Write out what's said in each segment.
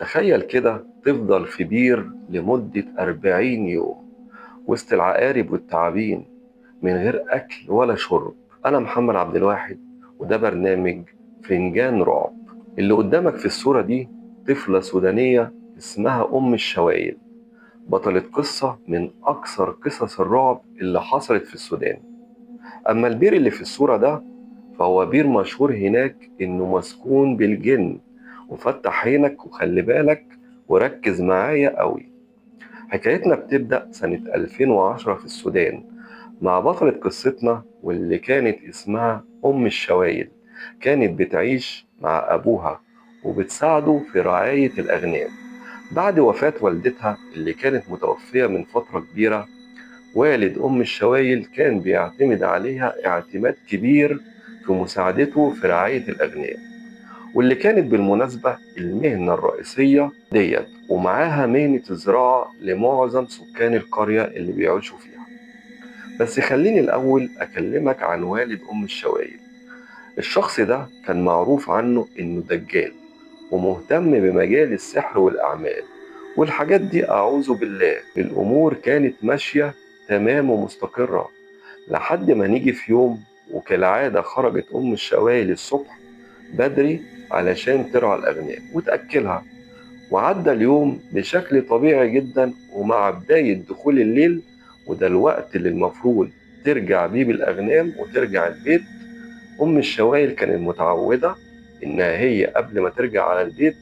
تخيل كده تفضل في بير لمدة 40 يوم وسط العقارب والتعابين من غير أكل ولا شرب. أنا محمد عبد الواحد، وده برنامج فنجان رعب. اللي قدامك في الصورة دي طفلة سودانية اسمها أم الشوايل، بطلة قصة من أكثر قصص الرعب اللي حصلت في السودان. أما البير اللي في الصورة ده فهو بير مشهور هناك إنه مسكون بالجن. وفتح عينك وخلي بالك وركز معايا قوي. حكايتنا بتبدأ سنة 2010 في السودان مع بطلة قصتنا واللي كانت اسمها أم الشوايل. كانت بتعيش مع أبوها وبتساعده في رعاية الأغنام. بعد وفاة والدتها اللي كانت متوفية من فترة كبيرة، والد أم الشوايل كان بيعتمد عليها اعتماد كبير في مساعدته في رعاية الأغنام، واللي كانت بالمناسبة المهنة الرئيسية ديت، ومعاها مهنة الزراعة لمعظم سكان القرية اللي بيعيشوا فيها. بس خليني الأول أكلمك عن والد أم الشوايل. الشخص ده كان معروف عنه إنه دجال ومهتم بمجال السحر والأعمال والحاجات دي. أعوذ بالله، الأمور كانت ماشية تمام ومستقرة لحد ما نيجي في يوم، وكالعادة خرجت أم الشوايل الصبح بدري علشان ترعى الأغنام وتأكلها. وعدى اليوم بشكل طبيعي جدا، ومع بداية دخول الليل وده الوقت اللي المفروض ترجع بيه بالأغنام وترجع البيت، أم الشوايل كانت متعودة إنها هي قبل ما ترجع على البيت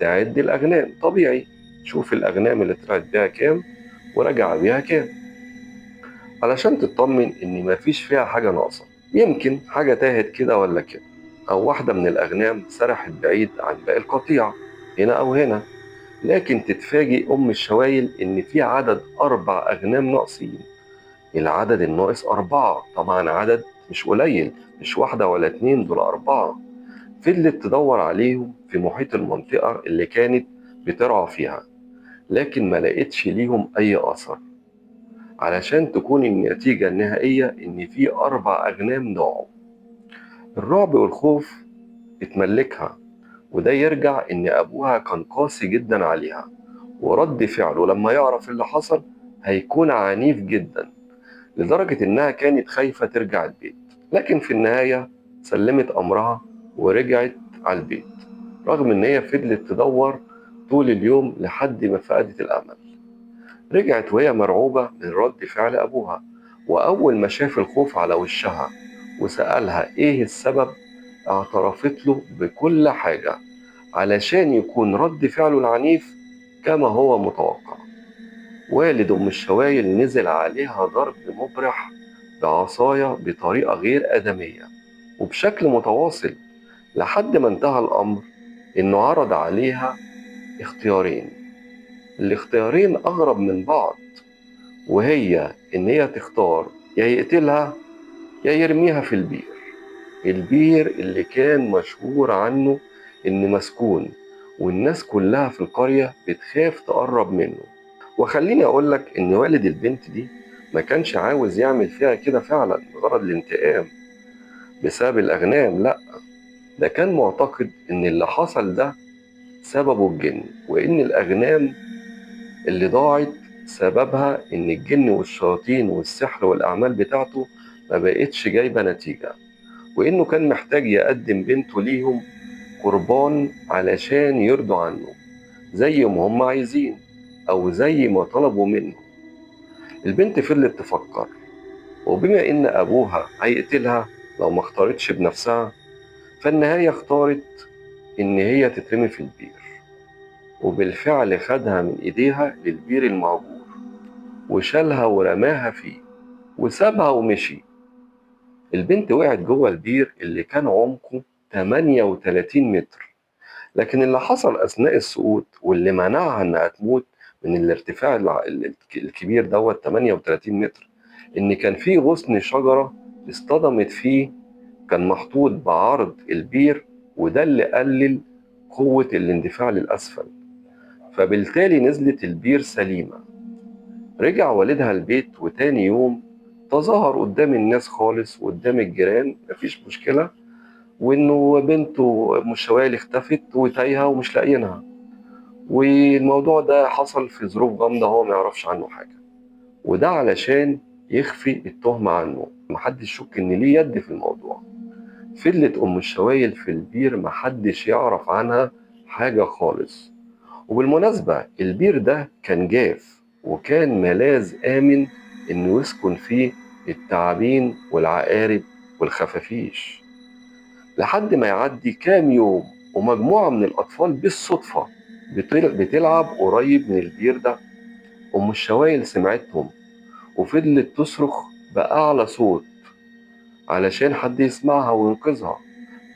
تعد الأغنام طبيعي، تشوف الأغنام اللي طلعت بيها كام ورجع بيها كام، علشان تطمن إن مفيش فيها حاجة ناقصة. يمكن حاجة تاهت كده ولا كده، أو واحدة من الأغنام سرحت بعيد عن باقي القطيع هنا أو هنا. لكن تتفاجئ أم الشوايل إن في عدد 4 أغنام ناقصين. العدد الناقص 4، طبعا عدد مش قليل، مش واحدة ولا اتنين، دول 4. فضلت تدور عليهم في محيط المنطقة اللي كانت بترعى فيها، لكن ما لقيتش ليهم أي أثر، علشان تكون النتيجة النهائية إن في 4 أغنام ضاعوا. الرعب والخوف اتملكها، وده يرجع إن أبوها كان قاسي جدا عليها، ورد فعله لما يعرف اللي حصل هيكون عنيف جدا، لدرجة إنها كانت خايفة ترجع البيت. لكن في النهاية سلمت أمرها ورجعت على البيت، رغم إن هي فضلت تدور طول اليوم لحد ما فقدت الأمل. رجعت وهي مرعوبة من رد فعل أبوها، وأول ما شاف الخوف على وشها وسألها إيه السبب اعترفت له بكل حاجة، علشان يكون رد فعله العنيف كما هو متوقع. والد أم الشوايل نزل عليها ضرب مبرح بعصاية بطريقة غير آدمية وبشكل متواصل، لحد ما انتهى الأمر إنه عرض عليها اختيارين. الاختيارين أغرب من بعض، وهي إن هي تختار يا يقتلها يا يرميها في البير. البير اللي كان مشهور عنه إن مسكون، والناس كلها في القرية بتخاف تقرب منه. وخليني أقولك إن والد البنت دي ما كانش عاوز يعمل فيها كده فعلا بغرض الانتقام بسبب الأغنام، لأ، ده كان معتقد إن اللي حصل ده سببه الجن، وإن الأغنام اللي ضاعت سببها إن الجن والشياطين والسحر والأعمال بتاعته ما بقتش جايبة نتيجة، وإنه كان محتاج يقدم بنته ليهم قربان علشان يرضوا عنه زي ما هم عايزين أو زي ما طلبوا منه. البنت فضلت تفكر، وبما إن أبوها هيقتلها لو ما اختارتش بنفسها، فالنهاية اختارت إن هي تترمي في البير. وبالفعل خدها من إيديها للبير المعجور وشالها ورماها فيه وسابها ومشي. البنت وقعت جوه البير اللي كان عمقه 38 متر. لكن اللي حصل أثناء السقوط واللي منعها إنها تموت من الارتفاع الكبير دوت 38 متر، إن كان في غصن شجرة اصطدمت فيه، كان محطوط بعرض البير، وده اللي قلل قوة الاندفاع للأسفل، فبالتالي نزلت البير سليمة. رجع والدها البيت، وتاني يوم تظاهر قدام الناس خالص وقدام الجيران مفيش مشكلة، وإنه بنته أم الشوالي اختفت وتايهة ومش لاقيينها. والموضوع ده حصل في ظروف غامضة هو ما يعرفش عنه حاجة، وده علشان يخفي التهمة عنه، محدش يشك إن ليه يد في الموضوع. فضلت أم الشوايل في البير محدش يعرف عنها حاجة خالص. وبالمناسبة البير ده كان جاف وكان ملاذ آمن إنه يسكن فيه التعابين والعقارب والخفافيش، لحد ما يعدي كام يوم ومجموعة من الأطفال بالصدفة بتلعب قريب من البير ده. أم الشوايل سمعتهم وفضلت تصرخ بأعلى صوت علشان حد يسمعها وينقذها،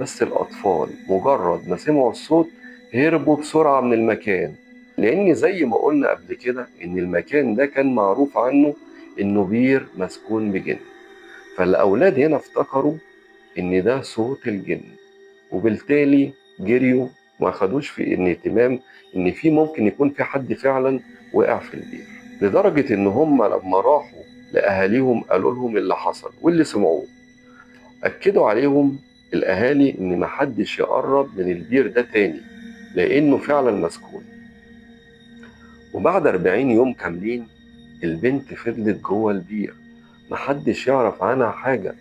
بس الأطفال مجرد ما سمعوا الصوت هربوا بسرعة من المكان، لأن زي ما قلنا قبل كده إن المكان ده كان معروف عنه إنه بير مسكون بجن. فالأولاد هنا افتكروا إن ده صوت الجن، وبالتالي جريوا، ما خدوش في إن اهتمام إن في ممكن يكون في حد فعلا وقع في البير. لدرجة إن هم لما راحوا لأهاليهم قالوا لهم اللي حصل واللي سمعوه، أكدوا عليهم الأهالي إن محدش يقرب من البير ده تاني لأنه فعلا مسكون. وبعد 40 يوم كاملين البنت فضلت جوه البير، محدش يعرف عنها حاجة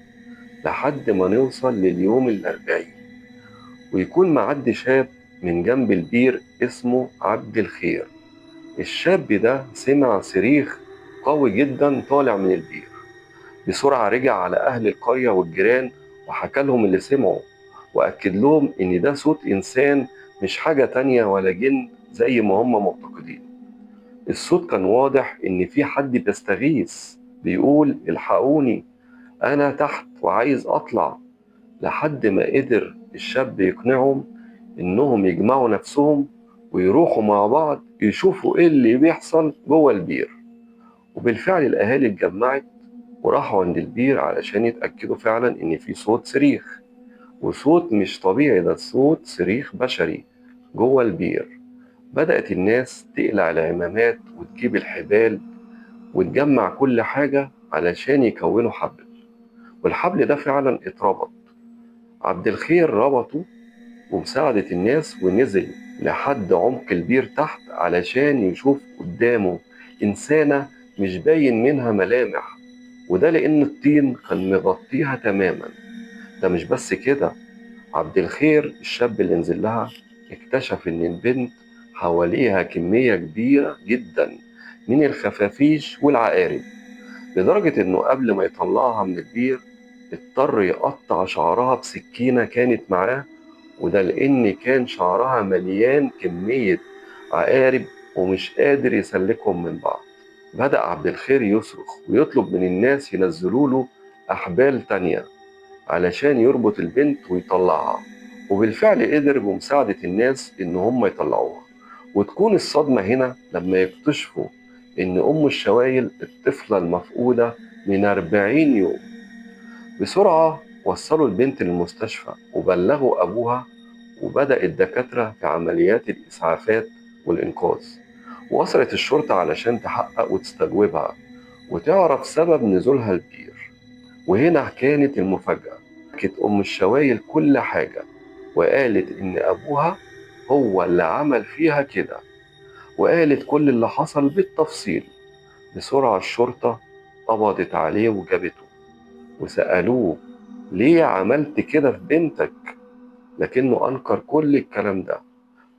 لحد ما نوصل لليوم ال40 ويكون معدي شاب من جنب البير اسمه عبد الخير. الشاب ده سمع صريخ قوي جدا طالع من البير، بسرعة رجع على أهل القرية والجيران وحكى لهم اللي سمعه، وأكد لهم إن ده صوت إنسان مش حاجة تانية ولا جن زي ما هم معتقدين. الصوت كان واضح إن في حد بيستغيث بيقول الحقوني أنا تحت وعايز أطلع، لحد ما قدر الشاب يقنعهم إنهم يجمعوا نفسهم ويروحوا مع بعض يشوفوا إيه اللي بيحصل جوه البير. وبالفعل الأهالي اتجمعت وراحوا عند البير علشان يتأكدوا فعلا إن في صوت صريخ، وصوت مش طبيعي، ده صوت صريخ بشري جوه البير. بدأت الناس تقلع العمامات وتجيب الحبال وتجمع كل حاجة علشان يكونوا حبل، والحبل ده فعلا اتربط. عبد الخير ربطه ومساعدة الناس ونزل لحد عمق البير تحت علشان يشوف قدامه إنسانة مش باين منها ملامح، وده لأن الطين كان مغطيها تماما. ده مش بس كده، عبد الخير الشاب اللي نزل لها اكتشف إن البنت حواليها كمية كبيرة جدا من الخفافيش والعقارب، لدرجة إنه قبل ما يطلعها من البير اضطر يقطع شعرها بسكينة كانت معاه، وده لأن كان شعرها مليان كمية عقارب ومش قادر يسلكهم من بعض. بدأ عبد الخير يصرخ ويطلب من الناس ينزلوا له أحبال تانية علشان يربط البنت ويطلعها، وبالفعل قدر بمساعدة الناس إن هم يطلعوها. وتكون الصدمة هنا لما يكتشفوا إن أم الشوايل الطفلة المفقودة من 40 يوم. بسرعة وصلوا البنت للمستشفى وبلغوا أبوها، وبدأ الدكاترة في عمليات الإسعافات والإنقاذ. وصلت الشرطة علشان تحقق وتستجوبها وتعرف سبب نزولها البير. وهنا كانت المفاجأة، حكت أم الشوايل كل حاجة وقالت إن أبوها هو اللي عمل فيها كده، وقالت كل اللي حصل بالتفصيل. بسرعة الشرطة قبضت عليه وجابته وسألوه ليه عملت كده في بنتك، لكنه أنكر كل الكلام ده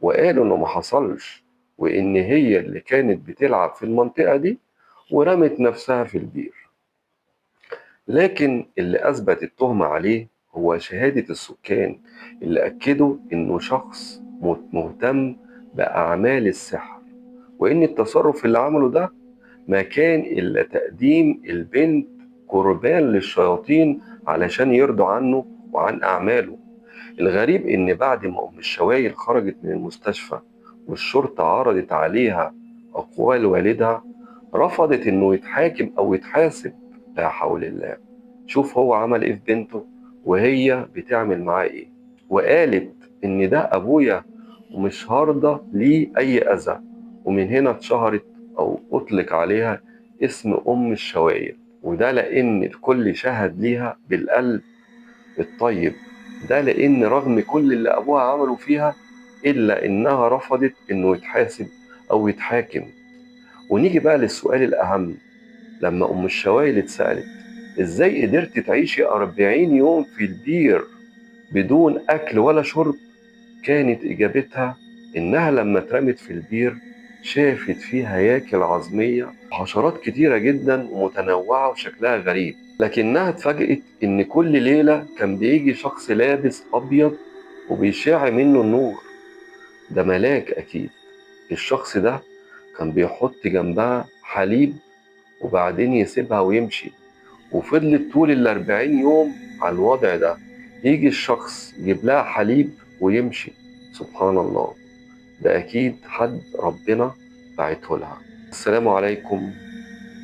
وقالوا إنه ما حصلش، وإن هي اللي كانت بتلعب في المنطقة دي ورمت نفسها في البير. لكن اللي أثبت التهمة عليه هو شهادة السكان اللي أكدوا إنه شخص مهتم بأعمال السحر، وإن التصرف اللي عمله ده ما كان إلا تقديم البنت قربان للشياطين علشان يرضوا عنه وعن أعماله. الغريب إن بعد ما أم الشوايل خرجت من المستشفى والشرطة عرضت عليها أقوال والدها، رفضت إنه يتحاكم أو يتحاسب. لا حول الله، شوف هو عمل إيه في بنته وهي بتعمل معاه إيه. وقالت إن ده أبويا ومش هرضى ليه أي أذى، ومن هنا اتشهرت أو أطلق عليها اسم أم الشوايل، وده لأن الكل شهد ليها بالقلب الطيب. ده لأن رغم كل اللي أبوها عمله فيها إلا إنها رفضت إنه يتحاسب أو يتحاكم. ونيجي بقى للسؤال الأهم، لما أم الشوايل اتسألت إزاي قدرت تعيشي 40 يوم في البير بدون أكل ولا شرب، كانت إجابتها إنها لما اترمت في البير شافت فيه هياكل عظمية وحشرات كتيرة جدا ومتنوعة وشكلها غريب، لكنها اتفاجئت إن كل ليلة كان بيجي شخص لابس أبيض وبيشع منه النور. ده ملاك أكيد. الشخص ده كان بيحط جنبها حليب وبعدين يسيبها ويمشي، وفضلت طول ال40 يوم على الوضع ده. يجي الشخص يجيب لها حليب ويمشي. سبحان الله، ده أكيد حد ربنا بعته لها. السلام عليكم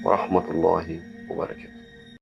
ورحمة الله وبركاته.